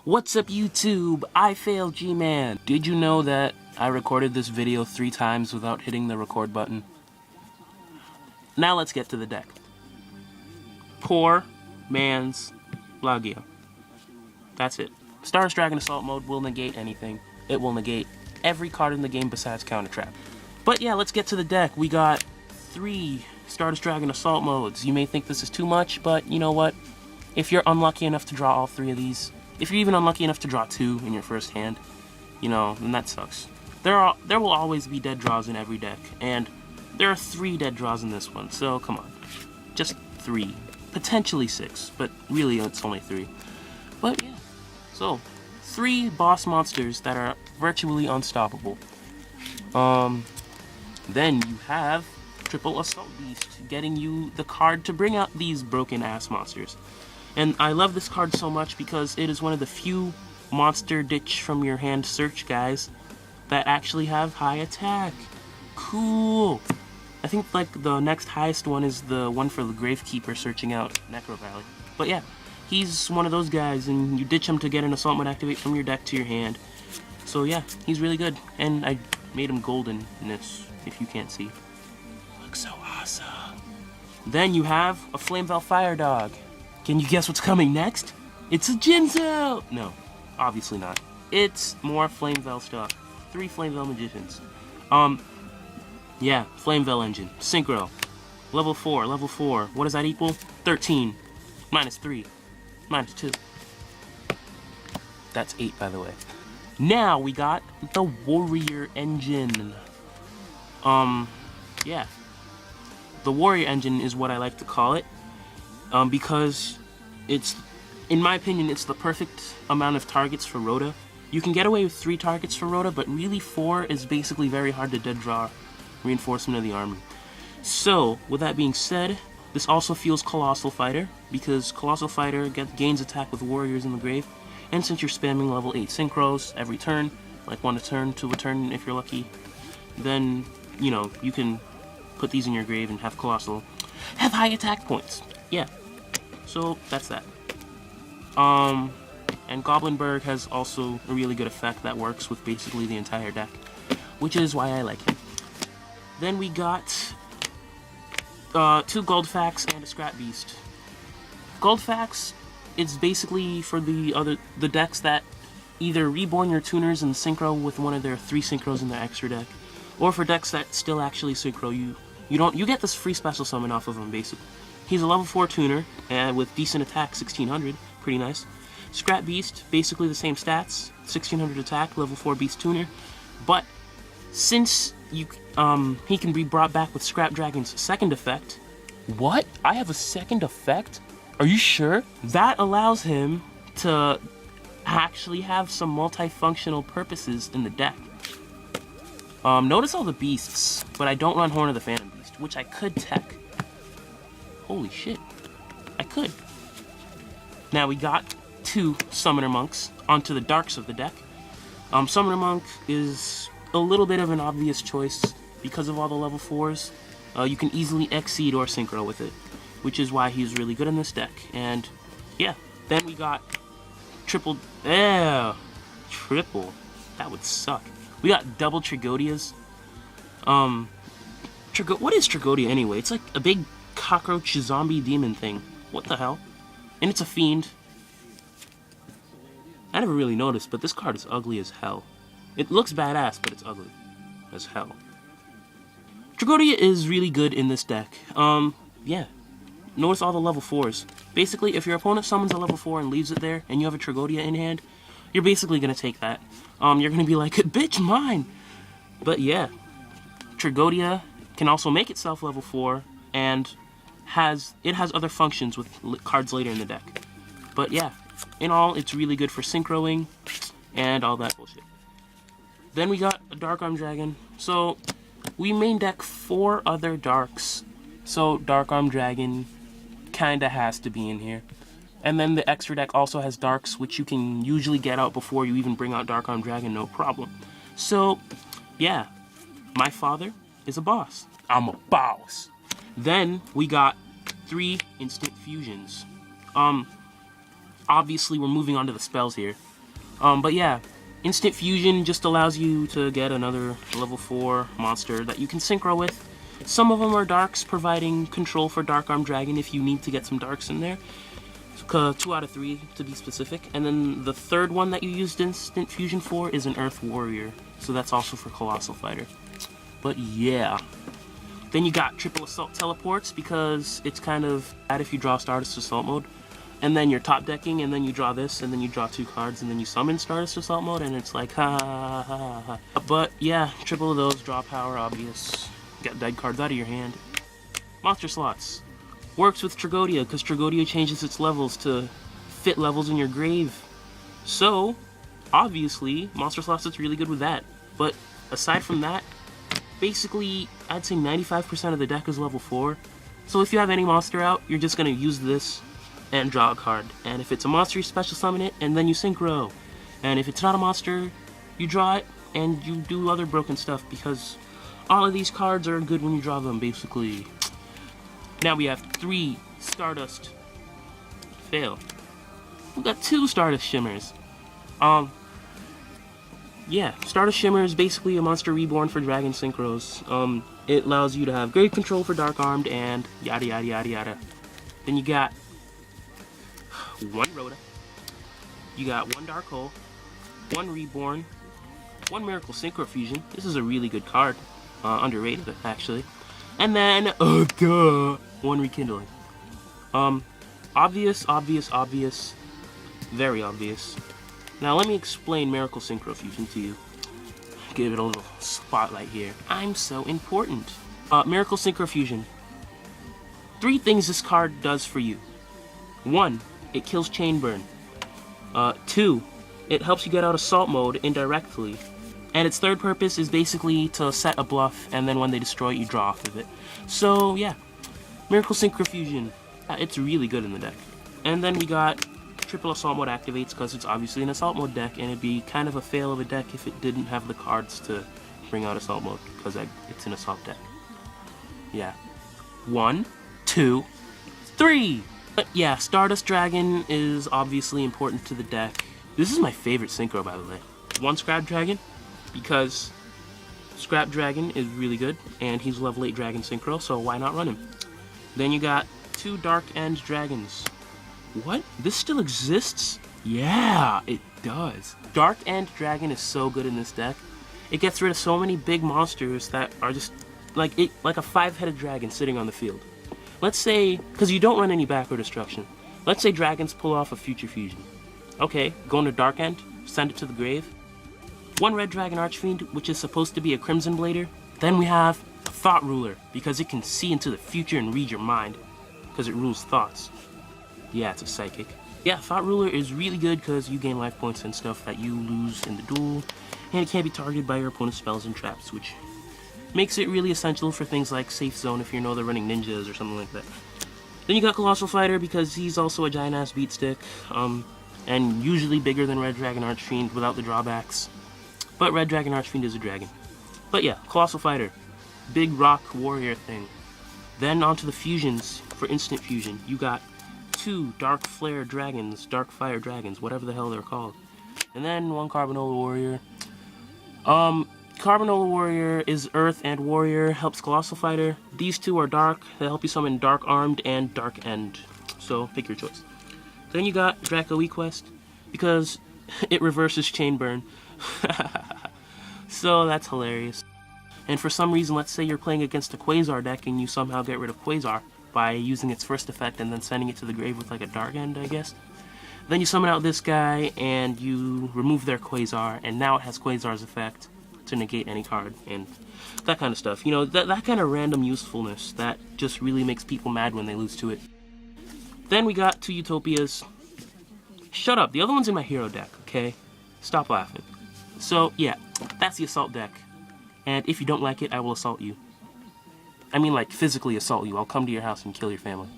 What's up YouTube? I failed G-Man. Did you know that I recorded this video 3 times without hitting the record button? Now let's get to the deck. Poor man's Laggia. That's it. Stardust Dragon Assault mode will negate anything. It will negate every card in the game besides Counter Trap. But yeah, let's get to the deck. We got 3 Stardust Dragon Assault modes. You may think this is too much, but you know what? If you're unlucky enough to draw all 3 of these, if you're even unlucky enough to draw 2 in your first hand, you know, then that sucks. There will always be dead draws in every deck, and there are 3 dead draws in this one, so come on. Just 3. Potentially 6, but really it's only 3. But yeah, so 3 boss monsters that are virtually unstoppable. Then you have Triple Assault Beast, getting you the card to bring out these broken ass monsters. And I love this card so much because it is one of the few monster ditch from your hand search guys that actually have high attack. Cool! I think like the next highest one is the one for the Gravekeeper searching out Necro Valley. But yeah, he's one of those guys, and you ditch him to get an Assault Mode activate from your deck to your hand. So yeah, he's really good, and I made him golden in this, if you can't see. Looks so awesome. Then you have a Flamevell Fire Dog. Can you guess what's coming next? It's a Jinzo! No, obviously not. It's more Flamevell stuff. 3 Flamevell Magicians. Yeah, Flamevell Engine. Synchro. Level 4, level 4. What does that equal? 13. Minus 3. Minus 2. That's 8, by the way. Now we got the Warrior Engine. Yeah. The Warrior Engine is what I like to call it. Because it's, in my opinion, it's the perfect amount of targets for Rhoda. You can get away with 3 targets for Rhoda, but really 4 is basically very hard to dead draw reinforcement of the army. So, with that being said, this also fuels Colossal Fighter, because Colossal Fighter gains attack with warriors in the grave, and since you're spamming level 8 synchros every turn, like 1 a turn, 2 a turn if you're lucky, then, you know, you can put these in your grave and have Colossal have high attack points. Yeah. So, that's that. And Goblinberg has also a really good effect that works with basically the entire deck, which is why I like him. Then we got 2 Goldfax and a Scrap Beast. Goldfax is basically for the decks that either reborn your tuners and synchro with one of their 3 synchros in their extra deck, or for decks that still actually synchro. You get this free special summon off of him basically. He's a level 4 tuner with decent attack, 1600, pretty nice. Scrap Beast, basically the same stats, 1600 attack, level 4 Beast tuner, but since he can be brought back with Scrap Dragon's second effect. What? I have a second effect? Are you sure? That allows him to actually have some multifunctional purposes in the deck. Notice all the beasts, but I don't run Horn of the Phantom Beast, which I could tech. Holy shit. I could. Now we got 2 Summoner Monks onto the darks of the deck. Summoner Monk is a little bit of an obvious choice because of all the level 4s. You can easily exceed or synchro with it, which is why he's really good in this deck. And yeah, then we got triple. That would suck. We got double Trigodias. What is Trigodia anyway? It's like a big cockroach zombie demon thing. What the hell? And it's a fiend. I never really noticed, but this card is ugly as hell. It looks badass, but it's ugly as hell. Trigodia is really good in this deck. Yeah. Notice all the level 4s. Basically, if your opponent summons a level 4 and leaves it there, and you have a Trigodia in hand, you're basically gonna take that. You're gonna be like, bitch, mine! But yeah. Trigodia can also make itself level 4, and it has other functions with cards later in the deck. But yeah, in all, it's really good for synchroing and all that bullshit. Then we got a Dark Arm Dragon. So, we main deck 4 other Darks. So, Dark Arm Dragon kinda has to be in here. And then the extra deck also has Darks, which you can usually get out before you even bring out Dark Arm Dragon, no problem. So, yeah. My father is a boss. I'm a boss. Then, we got 3 Instant Fusions. Obviously, we're moving on to the spells here. But yeah, Instant Fusion just allows you to get another level 4 monster that you can synchro with. Some of them are darks, providing control for Dark Arm Dragon if you need to get some darks in there. 2 out of 3 to be specific. And then the third one that you used Instant Fusion for is an Earth Warrior. So that's also for Colossal Fighter. But yeah. Then you got Triple Assault Teleports because it's kind of bad if you draw Stardust Assault Mode. And then you're top decking, and then you draw this, and then you draw 2 cards, and then you summon Stardust Assault Mode, and it's like, ha ha ha ha. But yeah, triple of those, draw power, obvious. Get dead cards out of your hand. Monster Slots. Works with Tragodia, because Tragodia changes its levels to fit levels in your grave. So, obviously, Monster Slots is really good with that. But aside from that, basically, I'd say 95% of the deck is level 4. So if you have any monster out, you're just going to use this and draw a card. And if it's a monster, you special summon it, and then you synchro. And if it's not a monster, you draw it, and you do other broken stuff, because all of these cards are good when you draw them, basically. Now we have 3 Stardust. Fail. We got 2 Stardust Shimmers. Yeah, Stardust Shimmer is basically a monster reborn for Dragon Synchros. It allows you to have great control for Dark Armed and yada yada yada yada. Then you got 1 Rhoda, you got 1 Dark Hole, 1 Reborn, 1 Miracle Synchro Fusion. This is a really good card, underrated actually. And then, 1 Rekindling. Obvious, very obvious. Now let me explain Miracle Synchro Fusion to you. Give it a little spotlight here. I'm so important. Miracle Synchro Fusion. 3 things this card does for you. 1, it kills Chain Burn. 2, it helps you get out Assault Mode indirectly. And its third purpose is basically to set a bluff, and then when they destroy it, you draw off of it. So yeah, Miracle Synchro Fusion. It's really good in the deck. And then we got Triple Assault Mode activates because it's obviously an Assault Mode deck, and it'd be kind of a fail of a deck if it didn't have the cards to bring out Assault Mode, because it's an Assault deck. Yeah. 1, 2, 3! But yeah, Stardust Dragon is obviously important to the deck. This is my favorite Synchro, by the way. 1 Scrap Dragon, because Scrap Dragon is really good, and he's level 8 Dragon Synchro, so why not run him? Then you got 2 Dark End Dragons. What? This still exists? Yeah, it does. Dark End Dragon is so good in this deck. It gets rid of so many big monsters that are just like a 5-headed dragon sitting on the field. Let's say, because you don't run any backward destruction. Let's say dragons pull off a Future Fusion. Okay, go into Dark End, send it to the grave. 1 Red Dragon Archfiend, which is supposed to be a Crimson Blader. Then we have a Thought Ruler, because it can see into the future and read your mind, because it rules thoughts. Yeah, it's a psychic. Yeah, Thought Ruler is really good because you gain life points and stuff that you lose in the duel, and it can't be targeted by your opponent's spells and traps, which makes it really essential for things like Safe Zone if you know they're running ninjas or something like that. Then you got Colossal Fighter because he's also a giant-ass beatstick, and usually bigger than Red Dragon Archfiend without the drawbacks. But Red Dragon Archfiend is a dragon. But yeah, Colossal Fighter. Big rock warrior thing. Then onto the fusions for Instant Fusion. You got 2 Dark Flare Dragons, Dark Fire Dragons, whatever the hell they're called. And then 1 Carbanola Warrior. Carbanola Warrior is Earth and Warrior, helps Colossal Fighter. These 2 are Dark, they help you summon Dark Armed and Dark End. So, pick your choice. Then you got Draco Equest, because it reverses Chain Burn. So, that's hilarious. And for some reason, let's say you're playing against a Quasar deck and you somehow get rid of Quasar by using its first effect and then sending it to the grave with like a Dark End, I guess. Then you summon out this guy and you remove their Quasar, and now it has Quasar's effect to negate any card and that kind of stuff. You know, that kind of random usefulness that just really makes people mad when they lose to it. Then we got 2 Utopias. Shut up, the other one's in my hero deck, okay? Stop laughing. So, yeah, that's the Assault deck. And if you don't like it, I will assault you. I mean, like, physically assault you. I'll come to your house and kill your family.